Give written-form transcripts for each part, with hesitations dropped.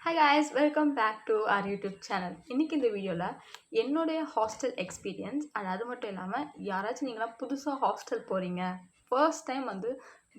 Hi guys, welcome back to our YouTube channel. இன்றைக்கி இந்த வீடியோவில் என்னுடைய ஹாஸ்டல் எக்ஸ்பீரியன்ஸ் அண்ட் அது மட்டும் இல்லாமல் யாராச்சும் நீங்களாம் புதுசாக ஹாஸ்டல் போகிறீங்க, ஃபர்ஸ்ட் டைம் வந்து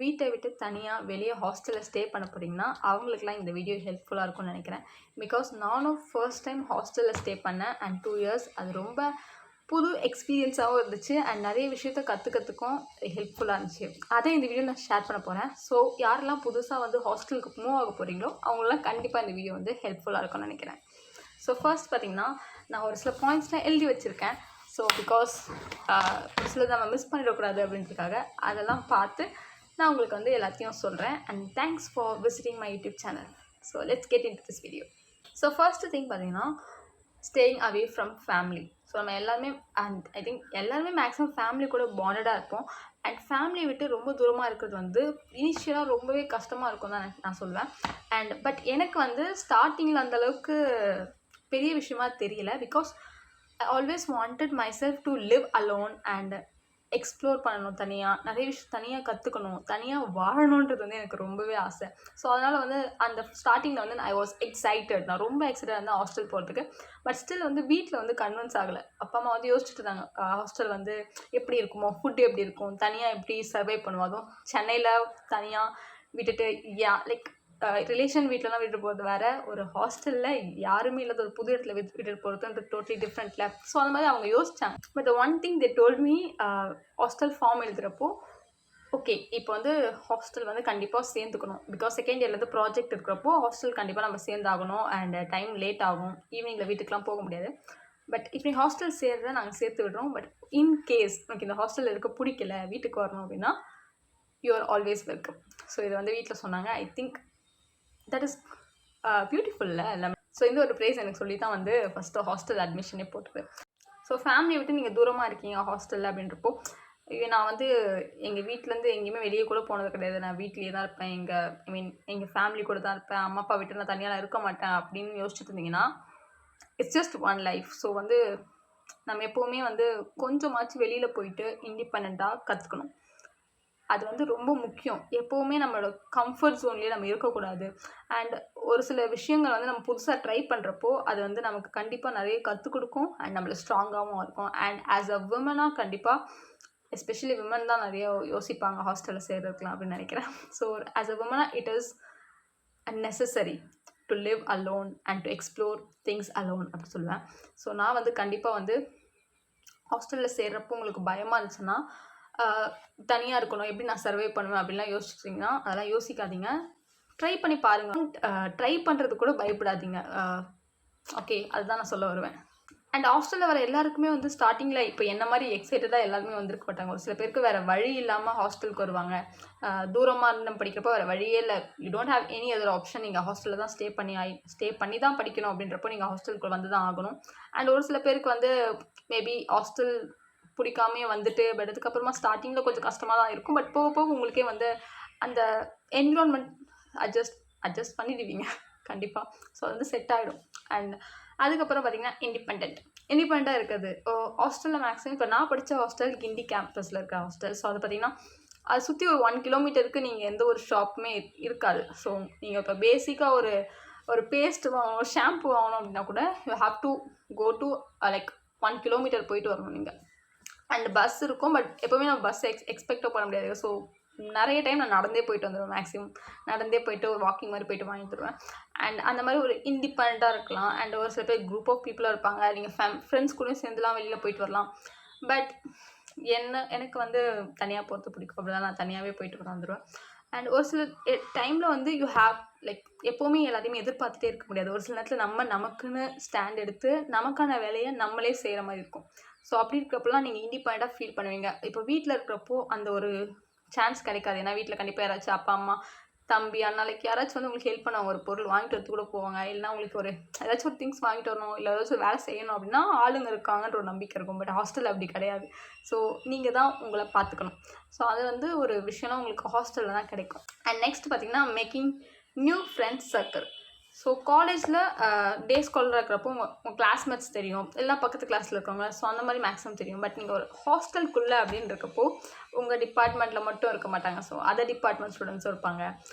வீட்டை விட்டு தனியாக வெளியே ஹாஸ்டலில் ஸ்டே பண்ண போகிறீங்கன்னா அவங்களுக்குலாம் இந்த வீடியோ ஹெல்ப்ஃபுல்லாக இருக்கும்னு நினைக்கிறேன். பிகாஸ் நானும் ஃபர்ஸ்ட் டைம் ஹாஸ்டலில் ஸ்டே பண்ணேன் அண்ட் 2 இயர்ஸ் அது ரொம்ப புது எக்ஸ்பீரியன்ஸாகவும் இருந்துச்சு அண்ட் நிறைய விஷயத்த கற்றுக்கிறதுக்கும் ஹெல்ப்ஃபுல்லாக இருந்துச்சு. அதை இந்த வீடியோ நான் ஷேர் பண்ண போகிறேன். ஸோ யாரெல்லாம் புதுசாக வந்து ஹாஸ்டலுக்கு மூவ் ஆக போகிறீங்களோ அவங்களாம் கண்டிப்பாக இந்த வீடியோ வந்து ஹெல்ப்ஃபுல்லாக இருக்கும்னு நினைக்கிறேன். ஸோ ஃபர்ஸ்ட் பார்த்திங்கன்னா நான் ஒரு சில பாயிண்ட்ஸ்லாம் எழுதி வச்சுருக்கேன். ஸோ பிகாஸ் ஒரு சிலது நம்ம மிஸ் பண்ணிடக்கூடாது அப்படின்றதுக்காக அதெல்லாம் பார்த்து நான் உங்களுக்கு வந்து எல்லாத்தையும் சொல்கிறேன். And thanks for visiting my YouTube channel. So let's get into this video. So first thing பார்த்திங்கன்னா staying away from family. So நம்ம எல்லாருமே அண்ட் ஐ திங்க் எல்லாருமே மேக்ஸிமம் ஃபேமிலி கூட பாண்டடாக இருப்போம். அண்ட் ஃபேமிலியை விட்டு ரொம்ப தூரமாக இருக்கிறது வந்து இனிஷியலாக ரொம்பவே கஷ்டமாக இருக்கும் தான் நான் சொல்லுவேன். பட் எனக்கு வந்து ஸ்டார்டிங்கில் அந்தளவுக்கு பெரிய விஷயமா தெரியல. Because I always wanted my self to live alone and explore பண்ணணும், தனியாக நிறைய விஷயம் தனியாக கற்றுக்கணும், தனியாக வாழணுன்றது வந்து எனக்கு ரொம்பவே ஆசை. ஸோ அதனால் வந்து அந்த ஸ்டார்டிங்கில் வந்து ஐ வாஸ் எக்ஸைட்டட், நான் ரொம்ப எக்ஸைட்டாக இருந்தேன் ஹாஸ்டல் போகிறதுக்கு. பட் ஸ்டில் வந்து வீட்டில் வந்து கன்வின்ஸ் ஆகலை. அப்பா அம்மா வந்து யோசிச்சுட்டு இருந்தாங்க ஹாஸ்டல் வந்து எப்படி இருக்குமோ, ஃபுட்டு எப்படி இருக்கும், தனியாக எப்படி சர்வை பண்ணுவோம், அதுவும் சென்னையில் தனியாக விட்டுட்டு லைக் ரிலேஷன் வீட்டிலலாம் விட்டுட்டு போகிறது வேறு, ஒரு ஹாஸ்டலில் யாருமே இல்லாத ஒரு புது இடத்துல விட்டுட்டு போகிறது டோட்டலி டிஃப்ரெண்ட்டில். ஸோ அந்த மாதிரி அவங்க யோசித்தாங்க. But one thing they told me, hostel form எழுதுகிறப்போ ஓகே இப்போ வந்து ஹாஸ்டல் வந்து கண்டிப்பாக சேர்ந்துக்கணும். பிகாஸ் செகண்ட் இயர்லேருந்து ப்ராஜெக்ட் இருக்கிறப்போ ஹாஸ்டல் கண்டிப்பாக நம்ம சேர்ந்தாகணும் அண்ட் டைம் லேட் ஆகும், ஈவினிங்கில் வீட்டுக்கெலாம் போக முடியாது. பட் இப்போ நீ ஹாஸ்டல் சேர்றத நாங்கள் சேர்த்து விடுறோம். பட் இன்கேஸ் எனக்கு இந்த ஹாஸ்டலில் இருக்க பிடிக்கல, வீட்டுக்கு வரணும் அப்படின்னா you are always welcome. So இதை வந்து வீட்டில் சொன்னாங்க. ஐ திங்க் தட் இஸ் பியூட்டிஃபுல்ல எல்லாமே. ஸோ இந்த ஒரு ப்ளேஸ் எனக்கு சொல்லி தான் வந்து ஃபஸ்ட்டு ஹாஸ்டல் அட்மிஷனே போட்டுது. ஸோ ஃபேமிலியை விட்டு நீங்கள் தூரமாக இருக்கீங்க ஹாஸ்டலில் அப்படின்றப்போ, நான் வந்து எங்கள் வீட்டிலேருந்து எங்கேயுமே வெளியே கூட போனது கிடையாது. நான் வீட்லேயே தான் இருப்பேன், எங்கள் ஃபேமிலி கூட தான் இருப்பேன், அம்மா அப்பா விட்டு நான் தனியாக இருக்க மாட்டேன் அப்படின்னு யோசிச்சுட்டு இருந்தீங்கன்னா it's just one life. So வந்து நம்ம எப்போவுமே வந்து கொஞ்சமாச்சும் வெளியில் போயிட்டு இண்டிபெண்ட்டாக கற்றுக்கணும். அது வந்து ரொம்ப முக்கியம். எப்போவுமே நம்மளோட கம்ஃபர்ட் ஜோன்லேயே நம்ம இருக்கக்கூடாது. அண்ட் ஒரு சில விஷயங்கள் வந்து நம்ம புதுசாக ட்ரை பண்ணுறப்போ அது வந்து நமக்கு கண்டிப்பாக நிறைய கற்றுக் கொடுக்கும் அண்ட் நம்மளை ஸ்ட்ராங்காகவும் இருக்கும். அண்ட் ஆஸ் அ விமனாக கண்டிப்பாக எஸ்பெஷலி விமன் தான் நிறைய யோசிப்பாங்க ஹாஸ்டலில் சேர்றதுக்கலாம் அப்படின்னு நினைக்கிறேன். ஸோ ஆஸ் அ விமனாக it is necessary to live alone and to explore things alone அப்படின்னு சொல்லுவேன். ஸோ நான் வந்து கண்டிப்பாக வந்து ஹாஸ்டலில் சேர்றப்போ உங்களுக்கு பயமாக இருந்துச்சுன்னா தனியாக இருக்கணும், எப்படி நான் சர்வே பண்ணுவேன் அப்படின்லாம் யோசிச்சிட்டிங்கன்னா அதெல்லாம் யோசிக்காதீங்க. ட்ரை பண்ணி பாருங்கள். ட்ரை பண்ணுறது கூட பயப்படாதீங்க. ஓகே, அதுதான் நான் சொல்ல வருவேன். அண்ட் ஹாஸ்டலில் வர எல்லாருக்குமே வந்து ஸ்டார்டிங்கில் இப்போ என்ன மாதிரி எக்ஸைட்டடாக எல்லாருமே வந்திருக்க மாட்டாங்க. ஒரு சில பேருக்கு வேறு வழி இல்லாமல் ஹாஸ்டலுக்கு வருவாங்க. தூரமாக இருந்து படிக்கிறப்போ வேறு வழியே இல்லை, you don't have any other option. நீங்கள் ஹாஸ்டலில் தான் ஸ்டே பண்ணி தான் படிக்கணும் அப்படின்றப்போ நீங்கள் ஹாஸ்டலுக்கு வந்து தான் ஆகணும். அண்ட் ஒரு சில பேருக்கு வந்து மேபி ஹாஸ்டல் பிடிக்காமே வந்துட்டு பட் அதுக்கப்புறமா ஸ்டார்டிங்கில் கொஞ்சம் கஷ்டமாக தான் இருக்கும். பட் போக போக உங்களுக்கே வந்து அந்த என்விரான்மெண்ட் அட்ஜஸ்ட் பண்ணிடுவீங்க கண்டிப்பாக. ஸோ அது வந்து செட் ஆகிடும். அண்ட் அதுக்கப்புறம் பார்த்திங்கன்னா இண்டிபெண்ட்டாக இருக்குது ஹாஸ்டலில் மேக்ஸிமம். இப்போ நான் படித்த ஹாஸ்டல் கிண்டி கேம்பஸில் இருக்க ஹாஸ்டல். ஸோ அதை பார்த்திங்கன்னா அதை சுற்றி ஒரு 1 கிலோமீட்டருக்கு நீங்கள் எந்த ஒரு ஷாப்புமே இருக்காது. ஸோ நீங்கள் இப்போ பேசிக்காக ஒரு பேஸ்ட் வாங்கணும், ஷாம்பு வாங்கணும் அப்படின்னா கூட you have to go to like 1 kilometre போயிட்டு வரணும் நீங்கள். அண்ட் பஸ் இருக்கும், பட் எப்போவுமே நம்ம பஸ் எக்ஸ்பெக்டோ பண்ண முடியாது. ஸோ நிறைய டைம் நான் நடந்தே போயிட்டு வந்துடுவேன். மேக்ஸிமம் நடந்தே போயிட்டு ஒரு வாக்கிங் மாதிரி போயிட்டு வாங்கிட்டு வருவேன். அண்ட் அந்த மாதிரி ஒரு இண்டிபெண்ட்டாக இருக்கலாம். அண்ட் ஒரு சில பேர் குரூப் ஆஃப் பீப்புளாக இருப்பாங்க, நீங்கள் ஃப்ரெண்ட்ஸ் கூட சேர்ந்துலாம் வெளியில் போயிட்டு வரலாம். பட் எனக்கு வந்து தனியாக போகிறது பிடிக்கும். அப்படிதான் நான் தனியாகவே போயிட்டு வந்துடுவேன். அண்ட் ஒரு சில டைமில் வந்து யூ ஹேவ் லைக் எப்போவுமே எல்லாத்தையுமே எதிர்பார்த்துட்டே இருக்க முடியாது. ஒரு சில நேரத்தில் நமக்குன்னு ஸ்டாண்ட் எடுத்து நமக்கான வேலையை நம்மளே செய்கிற மாதிரி இருக்கும். ஸோ அப்படி இருக்கிறப்பெல்லாம் நீங்கள் இண்டிபெண்ட்டாக ஃபீல் பண்ணுவீங்க. இப்போ வீட்டில் இருக்கிறப்போ அந்த ஒரு சான்ஸ் கிடைக்காது. ஏன்னா வீட்டில் கண்டிப்பாக யாராச்சும் அப்பா அம்மா தம்பி அண்ணாலைக்கு யாராச்சும் வந்து உங்களுக்கு ஹெல்ப் பண்ணுவாங்க, ஒரு பொருள் வாங்கிட்டு வரது கூட போவாங்க. இல்லைனா உங்களுக்கு ஏதாச்சும் ஒரு திங்ஸ் வாங்கிட்டு வரணும், இல்லை ஏதாச்சும் வேலை செய்யணும் அப்படின்னா ஆளுங்க இருக்காங்கன்ற ஒரு நம்பிக்கை இருக்கும். பட் ஹாஸ்டல் அப்படி கிடையாது. ஸோ நீங்கள் தான் உங்களை பார்த்துக்கணும். ஸோ அது வந்து ஒரு விஷயம்லாம் உங்களுக்கு ஹாஸ்டலில் தான் கிடைக்கும். அண்ட் நெக்ஸ்ட் பார்த்திங்கன்னா making new friends circle. So காலேஜில் டே ஸ்காலராக இருக்கிறப்போ உங்கள் கிளாஸ்மேட்ஸ் தெரியும், எல்லாம் பக்கத்து கிளாஸில் இருக்கவங்க, ஸோ அந்த மாதிரி மேக்ஸிமம் தெரியும். பட் நீங்கள் ஒரு ஹாஸ்டலுக்குள்ளே அப்படின்னு இருக்கப்போ உங்கள் டிபார்ட்மெண்ட்டில் மட்டும் இருக்க மாட்டாங்க, ஸோ அதர் டிபார்ட்மெண்ட் ஸ்டூடெண்ட்ஸும் இருப்பாங்க.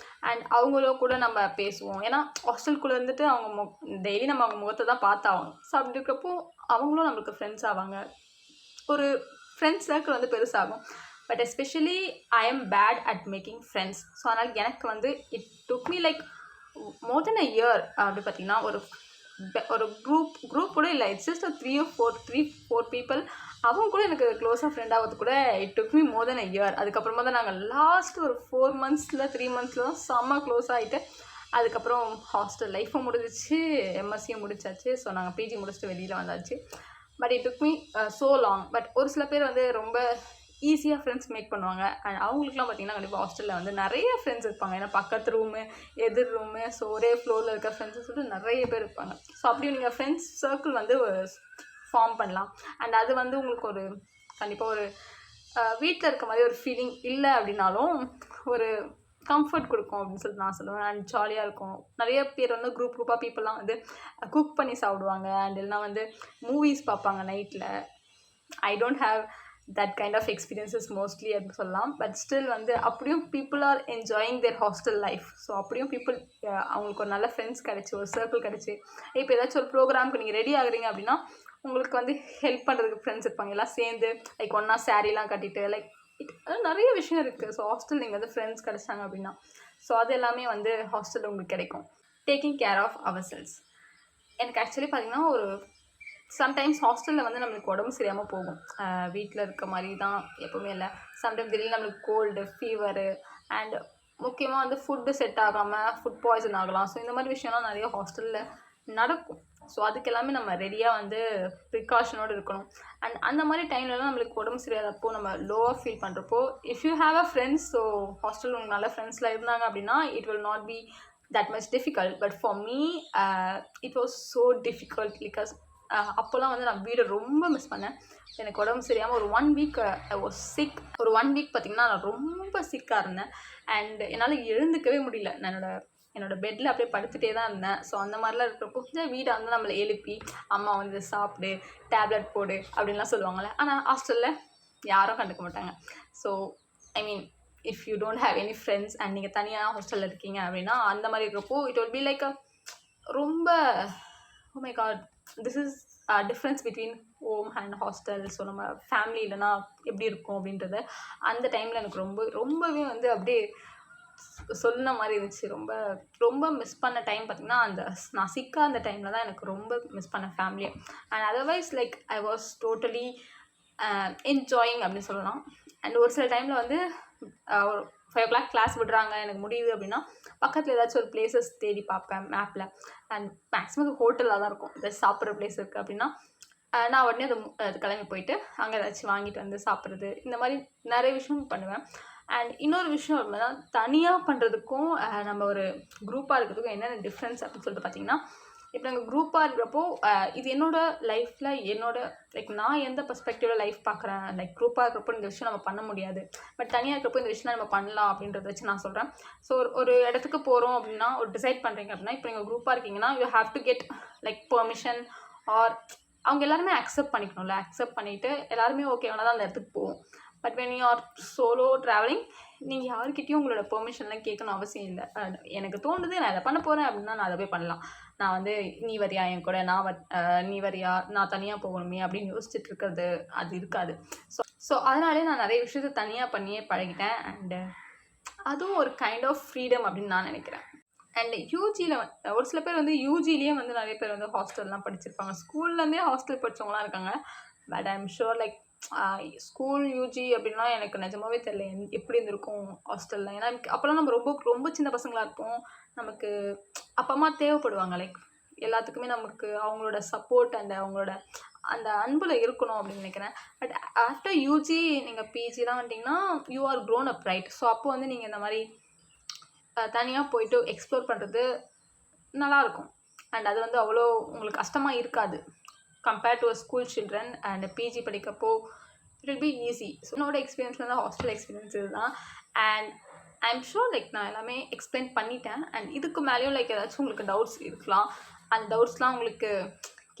அண்ட் அவங்களோ கூட நம்ம பேசுவோம், ஏன்னா ஹாஸ்டலுக்குள்ளே இருந்துட்டு அவங்க டெய்லி நம்ம அவங்க முகத்தை தான் பார்த்தாகணும். ஸோ அப்படி இருக்கிறப்போ அவங்களும் நம்மளுக்கு ஃப்ரெண்ட்ஸ் ஆவாங்க, ஒரு ஃப்ரெண்ட்ஸ் சர்க்கிள் வந்து பெருசாகும். But especially I am bad at making friends. So அதனால் எனக்கு வந்து it took me like more than a year. அப்படி பார்த்தீங்கன்னா ஒரு குரூப் கூட இல்லை, it's just three four people. அவங்க கூட எனக்கு க்ளோஸாக ஃப்ரெண்ட் ஆகிறது கூட it took me more than a year. அதுக்கப்புறமா தான் நாங்கள் லாஸ்ட் ஒரு 4 monthஸில் 3 monthஸில் தான் செம்ம க்ளோஸ் ஆகிட்டு அதுக்கப்புறம் ஹாஸ்டல் லைஃப்பும் முடிஞ்சிச்சு, எம்எஸ்சியும் முடிச்சாச்சு. ஸோ நாங்கள் பிஜி முடிச்சுட்டு வெளியில் வந்தாச்சு. But it took me so long. But ஒரு சில பேர் வந்து ரொம்ப ஈஸியாக ஃப்ரெண்ட்ஸ் மேக் பண்ணுவாங்க. அண்ட் அவங்களுக்குலாம் பார்த்திங்கன்னா கண்டிப்பாக ஹாஸ்டலில் வந்து நிறைய ஃப்ரெண்ட்ஸ் இருப்பாங்க, ஏன்னா பக்கத்து ரூமு எதிர் ரூமு, ஸோ ஒரே ஃப்ளோரில் இருக்க ஃப்ரெண்ட்ஸு சொல்லிட்டு நிறைய பேர் இருப்பாங்க. ஸோ அப்படியும் நீங்கள் ஃப்ரெண்ட்ஸ் சர்க்கிள் வந்து ஃபார்ம் பண்ணலாம். அண்ட் அது வந்து உங்களுக்கு ஒரு கண்டிப்பாக ஒரு வீட்டில் இருக்க மாதிரி ஒரு ஃபீலிங் இல்லை அப்படின்னாலும் ஒரு கம்ஃபர்ட் கொடுக்கும் அப்படின்னு சொல்லிட்டு நான் சொல்லுவேன். அண்ட் ஜாலியாக இருக்கும். நிறைய பேர் வந்து குரூப்பாக பீப்புளெலாம் வந்து குக் பண்ணி சாப்பிடுவாங்க. அண்ட் இல்லைனா வந்து மூவிஸ் பார்ப்பாங்க நைட்டில். I don't have that kind of experiences mostly அப்படின்னு சொல்லலாம். பட் ஸ்டில் வந்து அப்படியும் people are enjoying their hostel life. So அப்படியும் பீப்புள் அவங்களுக்கு ஒரு நல்ல ஃப்ரெண்ட்ஸ் கிடச்சி, ஒரு சர்க்கிள் கிடச்சி, இப்போ ஏதாச்சும் ஒரு ப்ரோக்ராமுக்கு நீங்கள் ரெடி ஆகுறீங்க அப்படின்னா உங்களுக்கு வந்து ஹெல்ப் பண்ணுறதுக்கு ஃப்ரெண்ட்ஸ் இருப்பாங்க. எல்லாம் சேர்ந்து லைக் ஒன்றா சாரீலாம் கட்டிட்டு லைக் நிறைய விஷயம் இருக்குது. ஸோ ஹாஸ்டல் நீங்கள் வந்து ஃப்ரெண்ட்ஸ் கிடச்சாங்க அப்படின்னா ஸோ அது எல்லாமே வந்து ஹாஸ்டலில் உங்களுக்கு கிடைக்கும். Taking care of ourselves. எனக்கு ஆக்சுவலி பார்த்திங்கன்னா ஒரு சம்டைம்ஸ் ஹாஸ்டலில் வந்து நம்மளுக்கு உடம்பு சரியாமல் போகும். வீட்டில் இருக்க மாதிரி தான் எப்போவுமே இல்லை. சம்டைம் திடீர்னு நம்மளுக்கு கோல்டு, ஃபீவரு அண்ட் முக்கியமாக வந்து ஃபுட்டு செட் ஆகாமல் ஃபுட் பாய்சன் ஆகலாம். ஸோ இந்த மாதிரி விஷயம்லாம் நிறைய ஹாஸ்டலில் நடக்கும். ஸோ அதுக்கு எல்லாமே நம்ம ரெடியாக வந்து ப்ரிகாஷனோடு இருக்கணும். அண்ட் அந்த மாதிரி டைம்லலாம் நம்மளுக்கு உடம்பு சரியாதப்போ நம்ம லோவாக ஃபீல் பண்ணுறப்போ if you have a friends, so ஹாஸ்டலில் உங்களுக்கு நல்ல ஃப்ரெண்ட்ஸ்லாம் இருந்தாங்க அப்படின்னா it will not be that much difficult. But for me it was so difficult because அப்போல்லாம் வந்து நான் வீடை ரொம்ப மிஸ் பண்ணேன். எனக்கு உடம்பு சரியாமல் ஒரு 1 week ஐ வாஸ் சிக். ஒரு 1 week பார்த்திங்கன்னா நான் ரொம்ப சிக்காக இருந்தேன். அண்ட் என்னால் எழுந்துக்கவே முடியல. நான் என்னோடய பெட்டில் அப்படியே படுத்துகிட்டே தான் இருந்தேன். ஸோ அந்த மாதிரிலாம் இருக்கிறப்போ கொஞ்சம் வீடை வந்து நம்மளை எழுப்பி அம்மா வந்து சாப்பிடு, டேப்லெட் போடு அப்படின்லாம் சொல்லுவாங்கள்ல. ஆனால் ஹாஸ்டலில் யாரும் கண்டுக்க மாட்டாங்க. So I mean if you don't have any friends and நீங்கள் தனியாக ஹாஸ்டலில் இருக்கீங்க அப்படின்னா அந்த மாதிரி இருக்கிறப்போ இட் வில் பி லைக் ரொம்ப oh my god this is difference between home and hostel. So நம்ம ஃபேமிலி இல்லைனா எப்படி இருக்கும் அப்படின்றத அந்த டைமில் எனக்கு ரொம்பவே வந்து அப்படியே சொன்ன மாதிரி இருந்துச்சு. ரொம்ப மிஸ் பண்ண டைம் பார்த்திங்கன்னா நான் சிக்காக அந்த டைமில் தான் எனக்கு ரொம்ப மிஸ் பண்ண ஃபேமிலியை. And otherwise like I was totally enjoying அப்படின்னு சொல்லலாம். அண்ட் ஒரு சில டைமில் வந்து ஒரு 5 o'clock கிளாஸ் விடுறாங்க, எனக்கு முடியுது அப்படின்னா பக்கத்தில் ஏதாச்சும் ஒரு பிளேசஸ் தேடி பார்ப்பேன் மேப்பில். அண்ட் மேக்ஸிமம் ஹோட்டலாக தான் இருக்கும். ஏதாச்சும் சாப்பிட்ற பிளேஸ் இருக்குது அப்படின்னா நான் உடனே அது கிளம்பி போயிட்டு அங்கே ஏதாச்சும் வாங்கிட்டு வந்து சாப்பிட்றது, இந்த மாதிரி நிறைய விஷயம் பண்ணுவேன். அண்ட் இன்னொரு விஷயம் அப்படின்னா தனியாக பண்ணுறதுக்கும் நம்ம ஒரு குரூப்பாக இருக்கிறதுக்கும் என்னென்ன டிஃப்ரென்ஸ் அப்படின்னு சொல்லிட்டு பார்த்திங்கன்னா, இப்போ நாங்கள் குரூப்பாக இருக்கிறப்போ இது என்னோடய லைஃப்பில் லைக் நான் எந்த பெர்ஸ்பெக்டிவில் லைஃப் பார்க்குறேன். லைக் குரூப்பாக இருக்கிறப்போ இந்த விஷயம் நம்ம பண்ண முடியாது, பட் தனியாக இருக்கிறப்போ இந்த விஷயம் நம்ம பண்ணலாம் அப்படின்றத வச்சு நான் சொல்கிறேன். ஸோ ஒரு இடத்துக்கு போகிறோம் அப்படின்னா ஒரு டிசைட் பண்ணுறீங்க அப்படின்னா, இப்போ நீங்கள் குரூப்பாக இருக்கீங்கன்னா you have to get like permission or அவங்க எல்லாருமே அக்செப்ட் பண்ணிக்கணும்ல. அக்செப்ட் பண்ணிவிட்டு எல்லாருமே ஓகேவானா தான் அந்த இடத்துக்கு போவோம். But when you are solo travelling நீங்கள் யாருக்கிட்டையும் உங்களோட பெர்மிஷன்லாம் கேட்கணும் அவசியம் இல்லை. எனக்கு தோணுது நான் இதை பண்ண போகிறேன் அப்படின்னா நான் அதை போய் பண்ணலாம். நான் வந்து நீ வரியா என் கூட, நீ வரியா நான் தனியாக போகணுமே அப்படின்னு யோசிச்சுட்டு இருக்கிறது அது இருக்காது. ஸோ அதனாலே நான் நிறைய விஷயத்த தனியாக பண்ணியே பழகிட்டேன். அண்டு அதுவும் ஒரு கைண்ட் ஆஃப் ஃப்ரீடம் அப்படின்னு நான் நினைக்கிறேன். அண்ட் யூஜியில் ஒரு சில பேர் வந்து யூஜிலேயே வந்து நிறைய பேர் வந்து ஹாஸ்டல்லாம் படிச்சிருப்பாங்க. ஸ்கூல்லேருந்தே ஹாஸ்டல் படித்தவங்களாம் இருக்காங்க. But I am sure like school UG அப்படின்னா எனக்கு நிஜமாவே தெரியல எப்படி இருந்திருக்கும் ஹாஸ்டலில். ஏன்னா அப்போல்லாம் நம்ம ரொம்ப சின்ன பசங்களாக இருப்போம். நமக்கு அப்பா அம்மா தேவைப்படுவாங்க. லைக் எல்லாத்துக்குமே நமக்கு அவங்களோட சப்போர்ட் அண்ட் அவங்களோட அந்த அன்பில் இருக்கணும் அப்படின்னு நினைக்கிறேன். பட் ஆஃப்டர் யூஜி நீங்கள் பிஜிலாம் வந்துட்டிங்கன்னா you are grown up right. So அப்போ வந்து நீங்கள் இந்த மாதிரி தனியாக போயிட்டு எக்ஸ்ப்ளோர் பண்ணுறது நல்லாயிருக்கும். அண்ட் அது வந்து அவ்வளோ உங்களுக்கு கஷ்டமாக இருக்காது compared to a school children. And PG படிக்கப்போ it will be easy. So என்னோட எக்ஸ்பீரியன்ஸ் வந்து ஹாஸ்டல் எக்ஸ்பீரியன்ஸ் இதுதான். அண்ட் ஐம் ஷூர் லைக் நான் எல்லாமே எக்ஸ்பிளைன் பண்ணிட்டேன். அண்ட் இதுக்கு மேலேயும் லைக் ஏதாச்சும் உங்களுக்கு டவுட்ஸ் இருக்கலாம். அந்த டவுட்ஸ்லாம் உங்களுக்கு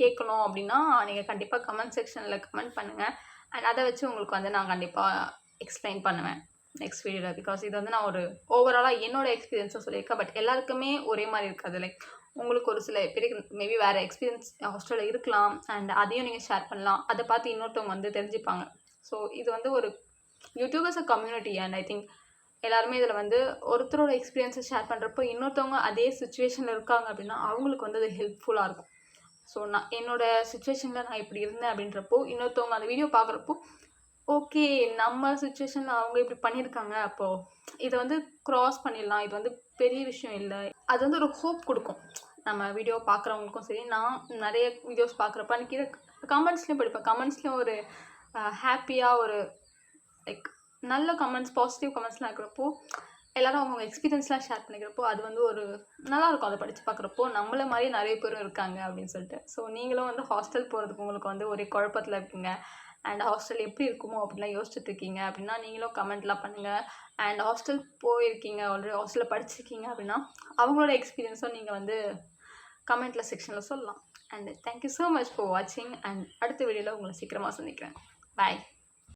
கேட்கணும் அப்படின்னா நீங்கள் கண்டிப்பாக கமெண்ட் செக்ஷனில் கமெண்ட் பண்ணுங்கள். அண்ட் அதை வச்சு உங்களுக்கு வந்து நான் கண்டிப்பாக எக்ஸ்பிளைன் பண்ணுவேன் நெக்ஸ்ட் வீடியோவில். பிகாஸ் இது வந்து நான் ஒரு ஓவராலாக என்னோட எக்ஸ்பீரியன்ஸை சொல்லியிருக்கேன். பட் எல்லாருக்குமே ஒரே மாதிரி இருக்காது. லைக் உங்களுக்கு ஒரு சில பேருக்கு மேபி வேறு எக்ஸ்பீரியன்ஸ் ஹாஸ்டலில் இருக்கலாம். அண்ட் அதையும் நீங்கள் ஷேர் பண்ணலாம். அதை பார்த்து இன்னொருத்தவங்க வந்து தெரிஞ்சுப்பாங்க. ஸோ இது வந்து ஒரு YouTubers a community. And I think எல்லாருமே இதில் வந்து ஒருத்தரோட எக்ஸ்பீரியன்ஸை ஷேர் பண்ணுறப்போ இன்னொருத்தவங்க அதே சுச்சுவேஷனில் இருக்காங்க அப்படின்னா அவங்களுக்கு வந்து அது ஹெல்ப்ஃபுல்லாக இருக்கும். ஸோ நான் என்னோடய சுச்சுவேஷனில் நான் இப்படி இருந்தேன் அப்படின்றப்போ இன்னொருத்தவங்க அந்த வீடியோ பார்க்குறப்போ ஓகே நம்ம சுச்சுவேஷனில் அவங்க இப்படி பண்ணியிருக்காங்க, அப்போது இதை வந்து க்ராஸ் பண்ணிடலாம், இது வந்து பெரிய விஷயம் இல்லை, அது வந்து ஒரு ஹோப் கொடுக்கும். நம்ம வீடியோ பார்க்குறவங்களுக்கும் சரி, நான் நிறைய வீடியோஸ் பார்க்குறப்ப அன்றைக்கி கமெண்ட்ஸ்லேயும் படிப்பேன். கமெண்ட்ஸ்லேயும் ஒரு ஹாப்பியாக ஒரு லைக் நல்ல கமெண்ட்ஸ், பாசிட்டிவ் கமெண்ட்ஸ்லாம் இருக்கிறப்போ எல்லோரும் அவங்கவுங்க எக்ஸ்பீரியன்ஸ்லாம் ஷேர் பண்ணிக்கிறப்போ அது வந்து ஒரு நல்லாயிருக்கும். அதை படித்து பார்க்குறப்போ நம்மள மாதிரி நிறைய பேரும் இருக்காங்க அப்படின்னு சொல்லிட்டு. ஸோ நீங்களும் வந்து ஹாஸ்டல் போகிறதுக்கு உங்களுக்கு வந்து ஒரே குழப்பத்தில் இருக்கீங்க அண்ட் ஹாஸ்டல் எப்படி இருக்குமோ அப்படின்லாம் யோசிச்சுட்டு இருக்கீங்க அப்படின்னா நீங்களும் கமெண்ட்லாம் பண்ணுங்கள். அண்ட் ஹாஸ்டல் போயிருக்கீங்க, ஆல்ரெடி ஹாஸ்டலில் படிச்சிருக்கீங்க அப்படின்னா அவங்களோட எக்ஸ்பீரியன்ஸும் நீங்கள் வந்து கமெண்ட்டில் செக்ஷனில் சொல்லலாம். And thank you so much for வாட்சிங். அண்ட் அடுத்த வீடியோவில் உங்களை சீக்கிரமாக சந்திக்கிறேன். பாய்.